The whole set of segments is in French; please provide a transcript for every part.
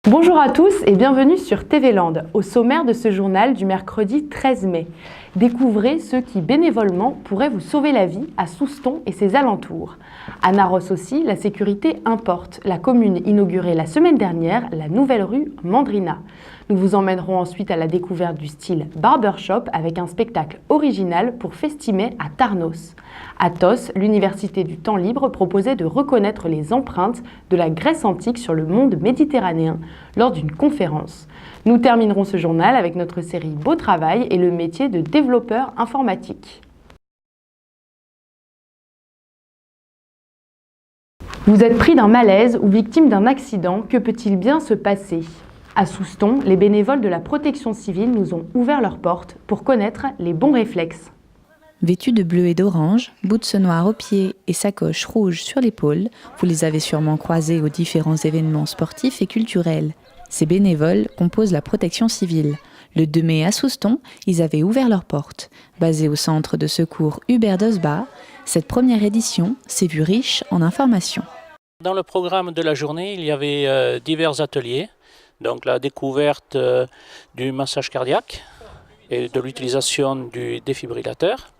Bonjour à tous et bienvenue sur TV Land. Au sommaire de ce journal du mercredi 13 mai, découvrez ceux qui bénévolement pourraient vous sauver la vie à Souston et ses alentours. À Narros aussi, la sécurité importe. La commune inaugurait la semaine dernière la nouvelle rue Mandrina. Nous vous emmènerons ensuite à la découverte du style barbershop avec un spectacle original pour Festimay à Tarnos. À Tos, l'université du temps libre proposait de reconnaître les empreintes de la Grèce antique sur le monde méditerranéen lors d'une conférence. Nous terminerons ce journal avec notre série Beau Travail et le métier de développeur informatique. Vous êtes pris d'un malaise ou victime d'un accident, que peut-il bien se passer ? À Souston, les bénévoles de la protection civile nous ont ouvert leurs portes pour connaître les bons réflexes. Vêtus de bleu et d'orange, boots noirs aux pieds et sacoches rouges sur l'épaule, vous les avez sûrement croisés aux différents événements sportifs et culturels. Ces bénévoles composent la protection civile. Le 2 mai à Souston, ils avaient ouvert leurs portes. Basée au centre de secours Hubert Dosbach, cette première édition s'est vue riche en informations. Dans le programme de la journée, il y avait divers ateliers. Donc la découverte du massage cardiaque et de l'utilisation du défibrillateur.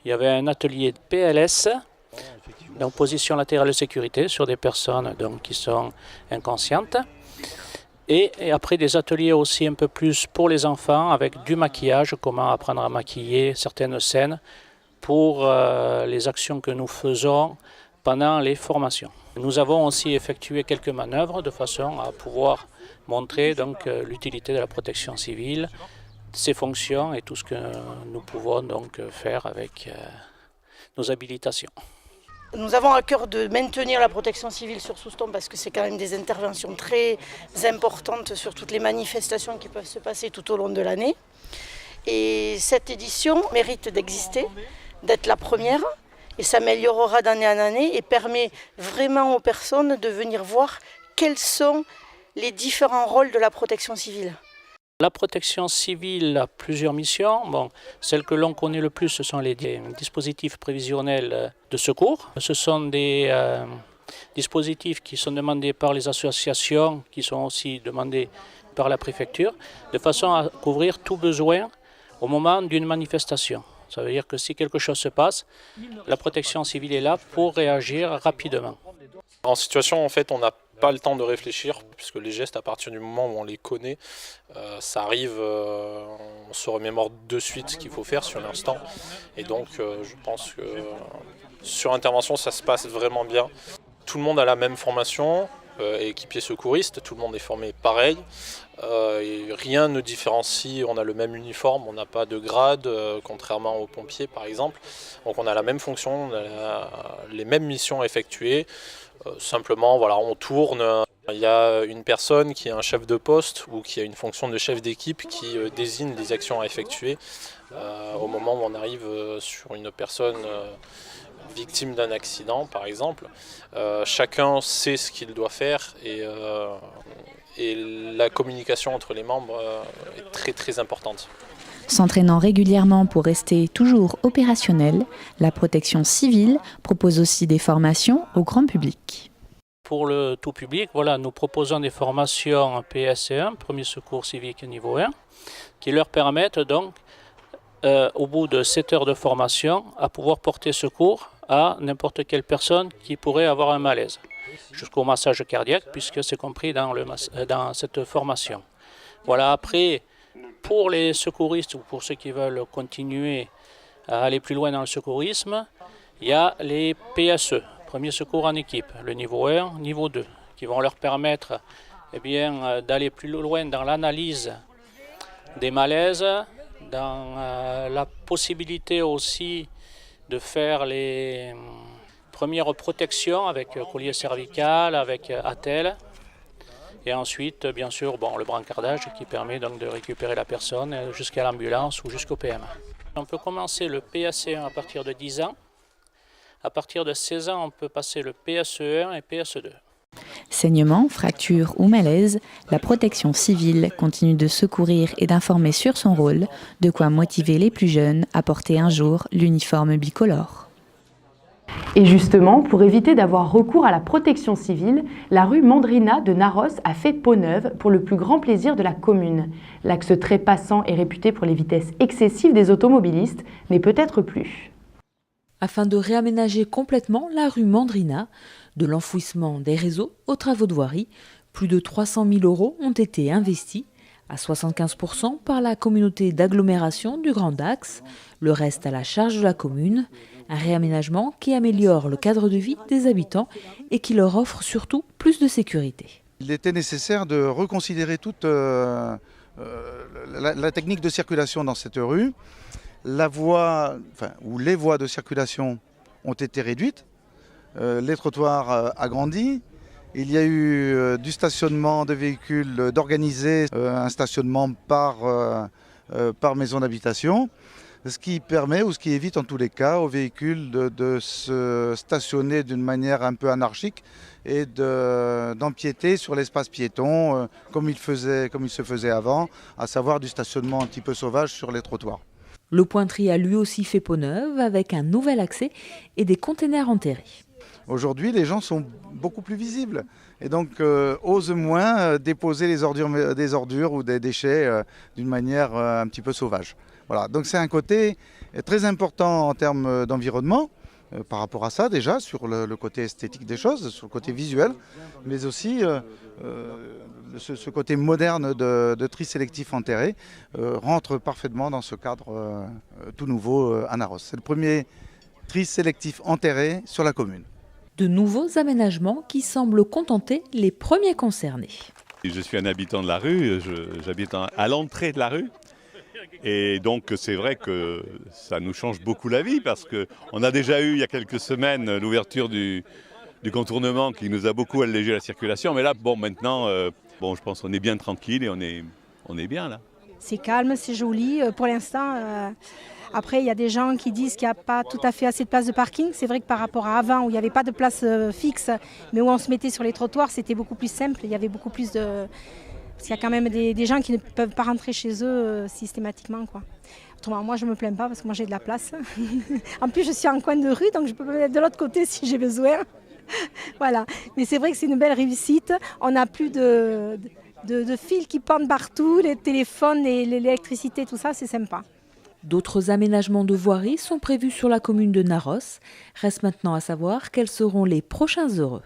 Il y avait un atelier de PLS, donc position latérale de sécurité sur des personnes donc, qui sont inconscientes. Et après des ateliers aussi un peu plus pour les enfants avec du maquillage, comment apprendre à maquiller certaines scènes pour les actions que nous faisons pendant les formations. Nous avons aussi effectué quelques manœuvres de façon à pouvoir montrer donc l'utilité de la protection civile, ses fonctions et tout ce que nous pouvons donc faire avec nos habilitations. Nous avons à cœur de maintenir la protection civile sur Souston parce que c'est quand même des interventions très importantes sur toutes les manifestations qui peuvent se passer tout au long de l'année. Et cette édition mérite d'exister, d'être la première. Et s'améliorera d'année en année et permet vraiment aux personnes de venir voir quels sont les différents rôles de la protection civile. La protection civile a plusieurs missions. Bon, celle que l'on connaît le plus, ce sont les dispositifs prévisionnels de secours. Ce sont des dispositifs qui sont demandés par les associations, qui sont aussi demandés par la préfecture, de façon à couvrir tout besoin au moment d'une manifestation. Ça veut dire que si quelque chose se passe, la protection civile est là pour réagir rapidement. En situation, en fait, on n'a pas le temps de réfléchir, puisque les gestes, à partir du moment où on les connaît, ça arrive, on se remémore de suite ce qu'il faut faire sur l'instant. Et donc, je pense que sur intervention, ça se passe vraiment bien. Tout le monde a la même formation, équipier secouriste, tout le monde est formé pareil. Et rien ne différencie, on a le même uniforme, on n'a pas de grade, contrairement aux pompiers par exemple. Donc on a la même fonction, on a les mêmes missions à effectuer. Simplement, voilà, on tourne. Il y a une personne qui est un chef de poste ou qui a une fonction de chef d'équipe qui désigne les actions à effectuer au moment où on arrive sur une personne victime d'un accident par exemple. Chacun sait ce qu'il doit faire et la communication entre les membres est très importante. S'entraînant régulièrement pour rester toujours opérationnel, la protection civile propose aussi des formations au grand public. Pour le tout public, voilà, nous proposons des formations en PSE1, premier secours civique niveau 1, qui leur permettent donc, au bout de 7 heures de formation, à pouvoir porter secours à n'importe quelle personne qui pourrait avoir un malaise, jusqu'au massage cardiaque, puisque c'est compris dans cette formation. Voilà, après, pour les secouristes ou pour ceux qui veulent continuer à aller plus loin dans le secourisme, il y a les PSE, premier secours en équipe, le niveau 1, niveau 2, qui vont leur permettre d'aller plus loin dans l'analyse des malaises, dans la possibilité aussi de faire les premières protections avec collier cervical, avec attelle. Et ensuite, bien sûr, le brancardage qui permet donc de récupérer la personne jusqu'à l'ambulance ou jusqu'au PM. On peut commencer le PSE1 à partir de 10 ans. À partir de 16 ans, on peut passer le PSE1 et PSE2. Saignement, fracture ou malaise, la protection civile continue de secourir et d'informer sur son rôle, de quoi motiver les plus jeunes à porter un jour l'uniforme bicolore. Et justement, pour éviter d'avoir recours à la protection civile, la rue Mandrina de Narros a fait peau neuve pour le plus grand plaisir de la commune. L'axe très passant et réputé pour les vitesses excessives des automobilistes n'est peut-être plus. Afin de réaménager complètement la rue Mandrina, de l'enfouissement des réseaux aux travaux de voirie, plus de 300 000 € ont été investis, à 75% par la communauté d'agglomération du Grand Axe, le reste à la charge de la commune, un réaménagement qui améliore le cadre de vie des habitants et qui leur offre surtout plus de sécurité. Il était nécessaire de reconsidérer toute la technique de circulation dans cette rue. Les voies de circulation ont été réduites, les trottoirs agrandis. Il y a eu du stationnement de véhicules, d'organiser un stationnement par maison d'habitation, ce qui permet ou ce qui évite en tous les cas aux véhicules de se stationner d'une manière un peu anarchique et d'empiéter sur l'espace piéton comme il se faisait avant, à savoir du stationnement un petit peu sauvage sur les trottoirs. Le Pointerie a lui aussi fait peau neuve avec un nouvel accès et des containers enterrés. Aujourd'hui, les gens sont beaucoup plus visibles et donc osent moins déposer des ordures ou des déchets d'une manière un petit peu sauvage. Voilà. Donc c'est un côté très important en termes d'environnement, par rapport à ça déjà, sur le côté esthétique des choses, sur le côté visuel, mais aussi ce côté moderne de tri sélectif enterré rentre parfaitement dans ce cadre tout nouveau à Narros. C'est le premier tri sélectif enterré sur la commune. De nouveaux aménagements qui semblent contenter les premiers concernés. Je suis un habitant de la rue, j'habite à l'entrée de la rue. Et donc c'est vrai que ça nous change beaucoup la vie parce qu'on a déjà eu il y a quelques semaines l'ouverture du contournement qui nous a beaucoup allégé la circulation. Mais là, maintenant, je pense qu'on est bien tranquille et on est bien là. C'est calme, c'est joli. Pour l'instant, après il y a des gens qui disent qu'il n'y a pas tout à fait assez de place de parking. C'est vrai que par rapport à avant où il n'y avait pas de place fixe, mais où on se mettait sur les trottoirs, c'était beaucoup plus simple. Il y avait beaucoup plus de... Parce qu'il y a quand même des gens qui ne peuvent pas rentrer chez eux systématiquement, quoi. Autrement, moi je ne me plains pas parce que moi j'ai de la place. En plus je suis en coin de rue, donc je peux me mettre de l'autre côté si j'ai besoin. Voilà. Mais c'est vrai que c'est une belle réussite. On n'a plus de fils qui pendent partout, les téléphones, l'électricité, tout ça, c'est sympa. D'autres aménagements de voirie sont prévus sur la commune de Narros. Reste maintenant à savoir quels seront les prochains heureux.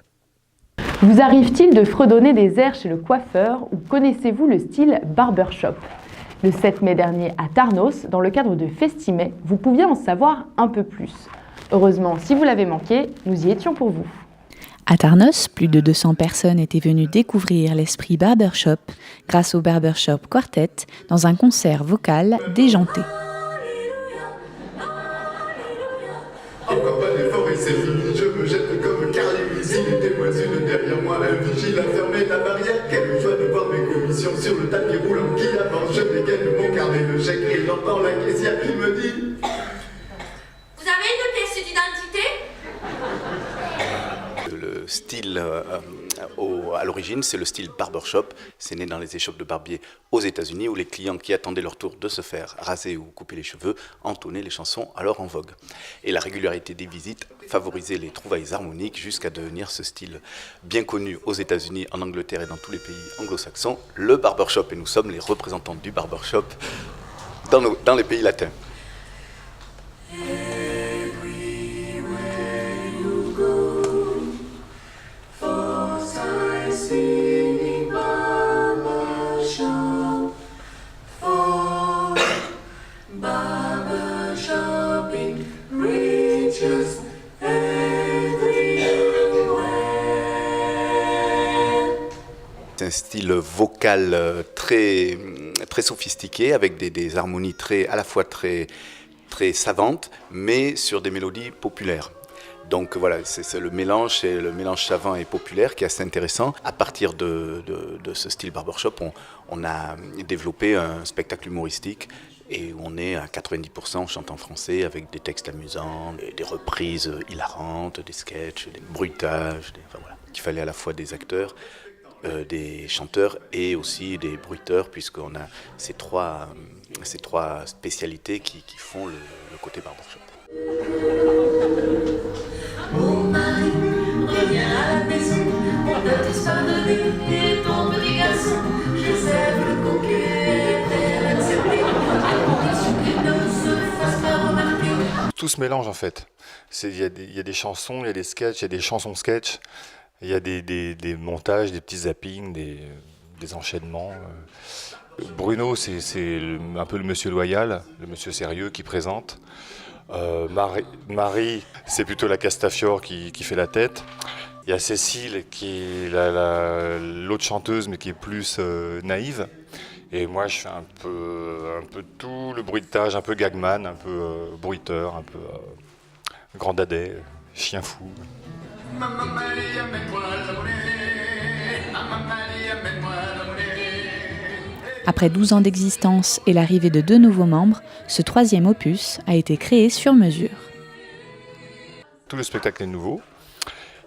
Vous arrive-t-il de fredonner des airs chez le coiffeur ou connaissez-vous le style barbershop ? Le 7 mai dernier à Tarnos, dans le cadre de Festimai, vous pouviez en savoir un peu plus. Heureusement, si vous l'avez manqué, nous y étions pour vous. À Tarnos, plus de 200 personnes étaient venues découvrir l'esprit barbershop grâce au Barbershop Quartet dans un concert vocal déjanté. Encore pas d'effort et c'est fini, je me jette comme Carly. Il était moisine derrière moi, un vigile a fermé la barrière. Quelle joie de voir mes commissions sur le tapis roulant qui avance. Je dégaine mon carnet de chèques et j'entends la caissière qui me dit: Vous avez une pièce d'identité ? Le style à l'origine, c'est le style barbershop. C'est né dans les échoppes de barbiers aux États-Unis où les clients qui attendaient leur tour de se faire raser ou couper les cheveux entonnaient les chansons alors en vogue. Et la régularité des visites favorisait les trouvailles harmoniques jusqu'à devenir ce style bien connu aux États-Unis, en Angleterre et dans tous les pays anglo-saxons, le barbershop. Et nous sommes les représentants du barbershop dans les pays latins. C'est un style vocal très sophistiqué avec des harmonies à la fois très savantes, mais sur des mélodies populaires. Donc voilà, c'est le mélange savant et populaire qui est assez intéressant. À partir de ce style barbershop, on a développé un spectacle humoristique et on est à 90% chante en français avec des textes amusants, des reprises hilarantes, des sketchs, des bruitages, voilà, qu'il fallait à la fois des acteurs, des chanteurs et aussi des bruiteurs, puisqu'on a ces trois spécialités qui font le côté barbershop. reviens à la maison, on t'a tous pardonné, et ton petit garçon, Joseph le coquet, prêt à l'accepter, à condition qu'il ne se fasse pas remarquer. Tout se mélange en fait. Il y a des chansons, il y a des sketchs, il y a des chansons sketch, il y a des montages, des petits zappings, des enchaînements. Bruno, c'est un peu le monsieur loyal, le monsieur sérieux qui présente. Marie, c'est plutôt la Castafiore qui fait la tête. Il y a Cécile qui est l'autre chanteuse mais qui est plus naïve. Et moi je fais un peu tout, le bruitage, un peu gagman, un peu bruiteur, un peu grand dadais, chien fou. Après 12 ans d'existence et l'arrivée de 2 nouveaux membres, ce 3e opus a été créé sur mesure. Tout le spectacle est nouveau.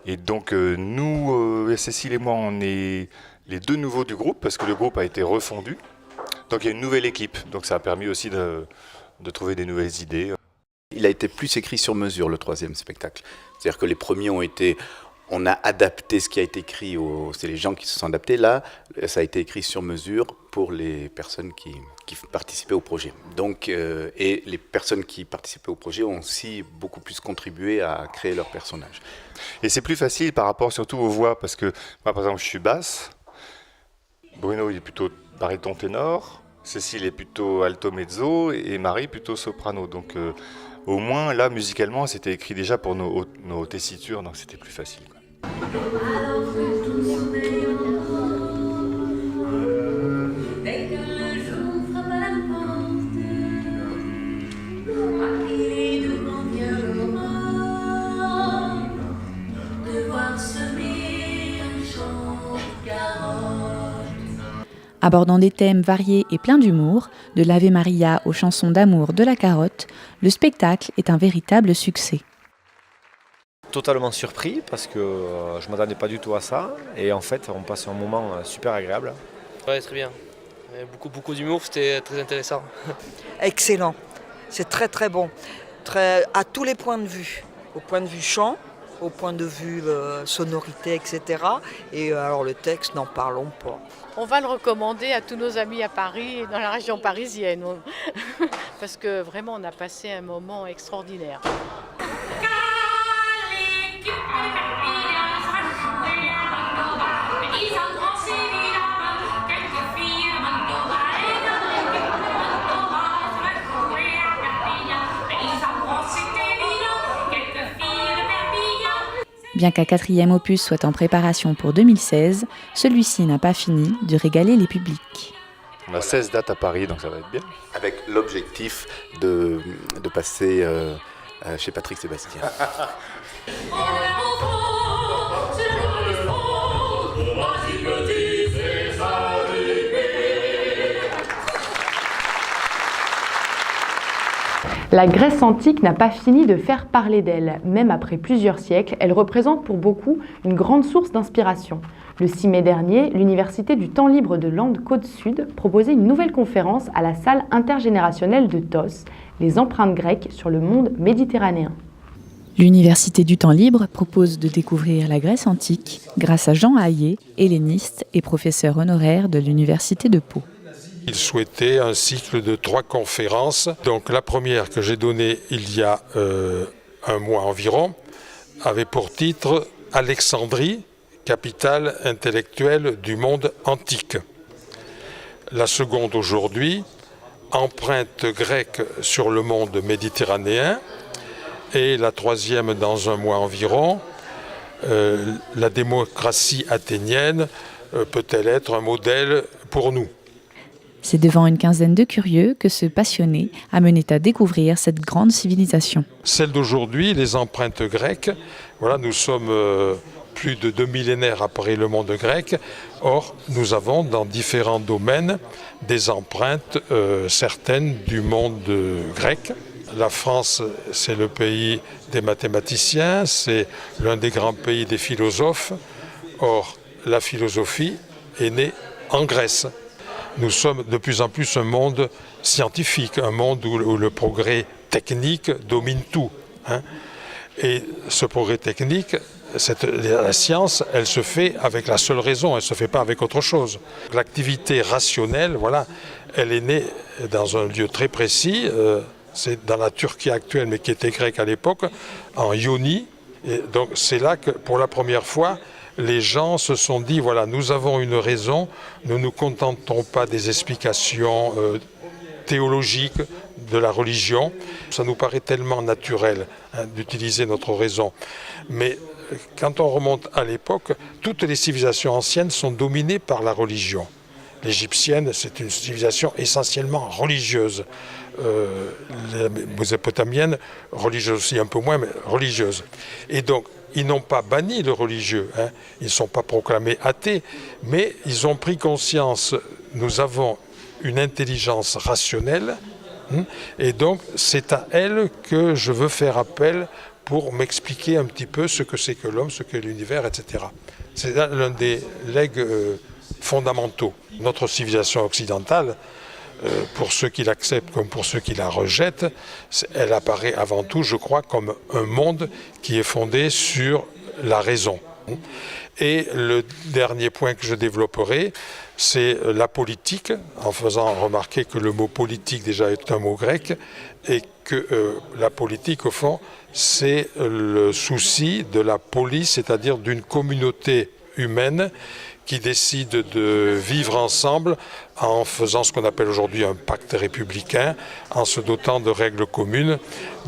Et donc nous, Cécile et moi, on est les 2 nouveaux du groupe parce que le groupe a été refondu. Donc il y a une nouvelle équipe. Donc ça a permis aussi de trouver des nouvelles idées. Il a été plus écrit sur mesure, le 3e spectacle. C'est-à-dire que les premiers on a adapté ce qui a été écrit, c'est les gens qui se sont adaptés. Là, ça a été écrit sur mesure pour les personnes qui participaient au projet. Donc, et les personnes qui participaient au projet ont aussi beaucoup plus contribué à créer leur personnage. Et c'est plus facile par rapport surtout aux voix, parce que moi par exemple je suis basse, Bruno il est plutôt baryton ténor, Cécile est plutôt alto mezzo et Marie plutôt soprano. Donc au moins là musicalement c'était écrit déjà pour nos tessitures, donc c'était plus facile. Abordant des thèmes variés et pleins d'humour, de l'Ave Maria aux chansons d'amour de la carotte, le spectacle est un véritable succès. Totalement surpris parce que je ne m'attendais pas du tout à ça et en fait on passe un moment super agréable. Ouais, très bien. Beaucoup d'humour, c'était très intéressant. Excellent, c'est très très bon, à tous les points de vue, au point de vue chant, au point de vue sonorité, etc. Et alors le texte, n'en parlons pas. On va le recommander à tous nos amis à Paris et dans la région parisienne, parce que vraiment on a passé un moment extraordinaire. Bien qu'un 4e opus soit en préparation pour 2016, celui-ci n'a pas fini de régaler les publics. On a 16 dates à Paris, donc ça va être bien. Avec l'objectif de passer chez Patrick Sébastien. La Grèce antique n'a pas fini de faire parler d'elle. Même après plusieurs siècles, elle représente pour beaucoup une grande source d'inspiration. Le 6 mai dernier, l'Université du Temps Libre de Landes-Côte-Sud proposait une nouvelle conférence à la salle intergénérationnelle de TOS, les empreintes grecques sur le monde méditerranéen. L'Université du Temps Libre propose de découvrir la Grèce antique grâce à Jean Hayet, helléniste et professeur honoraire de l'Université de Pau. Il souhaitait un cycle de 3 conférences. Donc la première que j'ai donnée il y a un mois environ avait pour titre « Alexandrie, capitale intellectuelle du monde antique ». La seconde aujourd'hui, « Empreinte grecque sur le monde méditerranéen ». Et la troisième dans un mois environ, la démocratie athénienne peut-elle être un modèle pour nous ? C'est devant une quinzaine de curieux que ce passionné a mené à découvrir cette grande civilisation. Celle d'aujourd'hui, les empreintes grecques, voilà, nous sommes plus de 2 millénaires après le monde grec. Or, nous avons dans différents domaines des empreintes certaines du monde grec. La France, c'est le pays des mathématiciens, c'est l'un des grands pays des philosophes. Or, la philosophie est née en Grèce. Nous sommes de plus en plus un monde scientifique, un monde où le progrès technique domine tout. Et ce progrès technique la science, elle se fait avec la seule raison, elle ne se fait pas avec autre chose. L'activité rationnelle, voilà, elle est née dans un lieu très précis, c'est dans la Turquie actuelle, mais qui était grecque à l'époque, en Ionie. Et donc c'est là que, pour la première fois, les gens se sont dit, voilà, nous avons une raison, nous ne nous contentons pas des explications théologiques de la religion. Ça nous paraît tellement naturel d'utiliser notre raison. Mais quand on remonte à l'époque, toutes les civilisations anciennes sont dominées par la religion. L'égyptienne, c'est une civilisation essentiellement religieuse. La mésopotamienne, religieuse aussi un peu moins, mais religieuse. Et donc, ils n'ont pas banni le religieux, ils ne sont pas proclamés athées, mais ils ont pris conscience, nous avons une intelligence rationnelle, et donc c'est à elle que je veux faire appel pour m'expliquer un petit peu ce que c'est que l'homme, ce qu'est l'univers, etc. C'est l'un des legs fondamentaux. Notre civilisation occidentale, pour ceux qui l'acceptent comme pour ceux qui la rejettent, elle apparaît avant tout, je crois, comme un monde qui est fondé sur la raison. Et le dernier point que je développerai, c'est la politique, en faisant remarquer que le mot politique déjà est un mot grec, et que la politique, au fond, c'est le souci de la polis, c'est-à-dire d'une communauté humaine qui décident de vivre ensemble en faisant ce qu'on appelle aujourd'hui un pacte républicain, en se dotant de règles communes.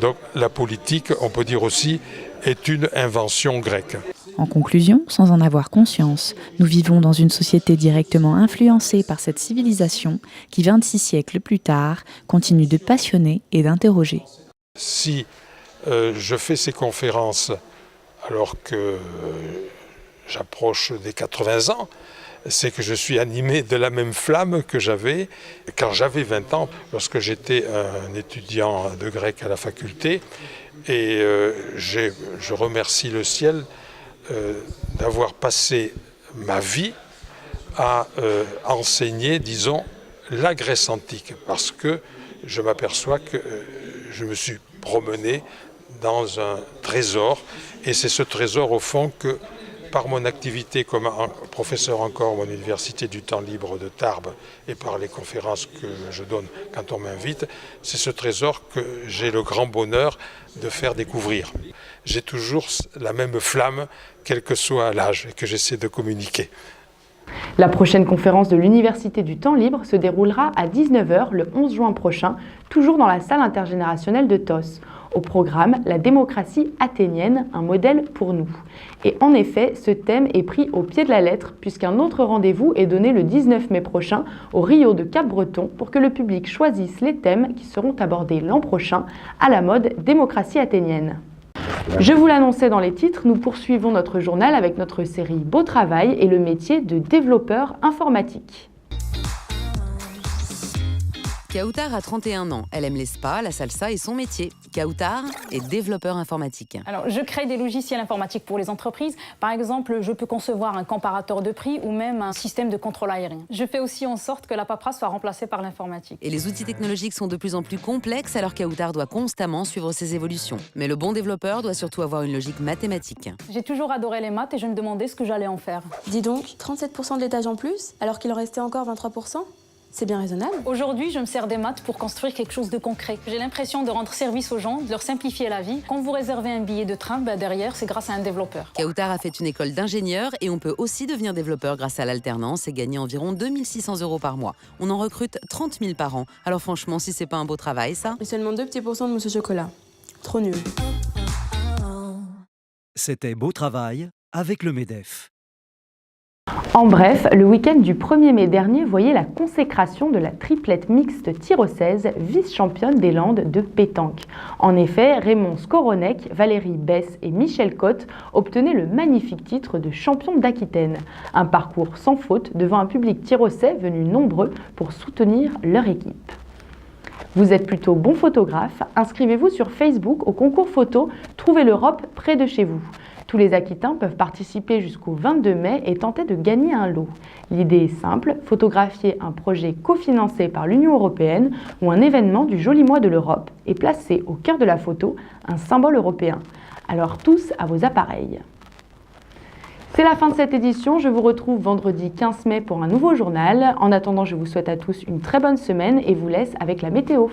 Donc la politique, on peut dire aussi, est une invention grecque. En conclusion, sans en avoir conscience, nous vivons dans une société directement influencée par cette civilisation qui, 26 siècles plus tard, continue de passionner et d'interroger. Si je fais ces conférences alors que j'approche des 80 ans, c'est que je suis animé de la même flamme que j'avais quand j'avais 20 ans, lorsque j'étais un étudiant de grec à la faculté. Et je remercie le ciel d'avoir passé ma vie à enseigner, disons, la Grèce antique, parce que je m'aperçois que je me suis promené dans un trésor, et c'est ce trésor, au fond, que par mon activité comme professeur encore à l'Université du temps libre de Tarbes et par les conférences que je donne quand on m'invite, c'est ce trésor que j'ai le grand bonheur de faire découvrir. J'ai toujours la même flamme, quel que soit l'âge, et que j'essaie de communiquer. La prochaine conférence de l'Université du temps libre se déroulera à 19h le 11 juin prochain, toujours dans la salle intergénérationnelle de TOS. Au programme, la démocratie athénienne, un modèle pour nous. Et en effet, ce thème est pris au pied de la lettre, puisqu'un autre rendez-vous est donné le 19 mai prochain au Rio de Cap-Breton pour que le public choisisse les thèmes qui seront abordés l'an prochain à la mode démocratie athénienne. Je vous l'annonçais dans les titres, nous poursuivons notre journal avec notre série Beau Travail et le métier de développeur informatique. Kautar a 31 ans. Elle aime les spas, la salsa et son métier. Kautar est développeur informatique. Alors, je crée des logiciels informatiques pour les entreprises. Par exemple, je peux concevoir un comparateur de prix ou même un système de contrôle aérien. Je fais aussi en sorte que la paperasse soit remplacée par l'informatique. Et les outils technologiques sont de plus en plus complexes, alors Kautar doit constamment suivre ses évolutions. Mais le bon développeur doit surtout avoir une logique mathématique. J'ai toujours adoré les maths et je me demandais ce que j'allais en faire. Dis donc, 37% de l'étage en plus, alors qu'il en restait encore 23%? C'est bien raisonnable. Aujourd'hui, je me sers des maths pour construire quelque chose de concret. J'ai l'impression de rendre service aux gens, de leur simplifier la vie. Quand vous réservez un billet de train, derrière, c'est grâce à un développeur. Kautar a fait une école d'ingénieur et on peut aussi devenir développeur grâce à l'alternance et gagner environ 2 600 € par mois. On en recrute 30 000 par an. Alors franchement, si c'est pas un beau travail, ça... Et seulement 2 petits pourcents de mousse au chocolat. Trop nul. C'était Beau Travail avec le MEDEF. En bref, le week-end du 1er mai dernier voyait la consécration de la triplette mixte tyrosaise, vice-championne des Landes de pétanque. En effet, Raymond Skoronek, Valérie Besse et Michel Cotte obtenaient le magnifique titre de champion d'Aquitaine. Un parcours sans faute devant un public tyrosais venu nombreux pour soutenir leur équipe. Vous êtes plutôt bon photographe, inscrivez-vous sur Facebook au concours photo Trouvez l'Europe près de chez vous. Tous les Aquitains peuvent participer jusqu'au 22 mai et tenter de gagner un lot. L'idée est simple, photographier un projet cofinancé par l'Union européenne ou un événement du joli mois de l'Europe et placer au cœur de la photo un symbole européen. Alors tous à vos appareils. C'est la fin de cette édition, je vous retrouve vendredi 15 mai pour un nouveau journal. En attendant, je vous souhaite à tous une très bonne semaine et vous laisse avec la météo.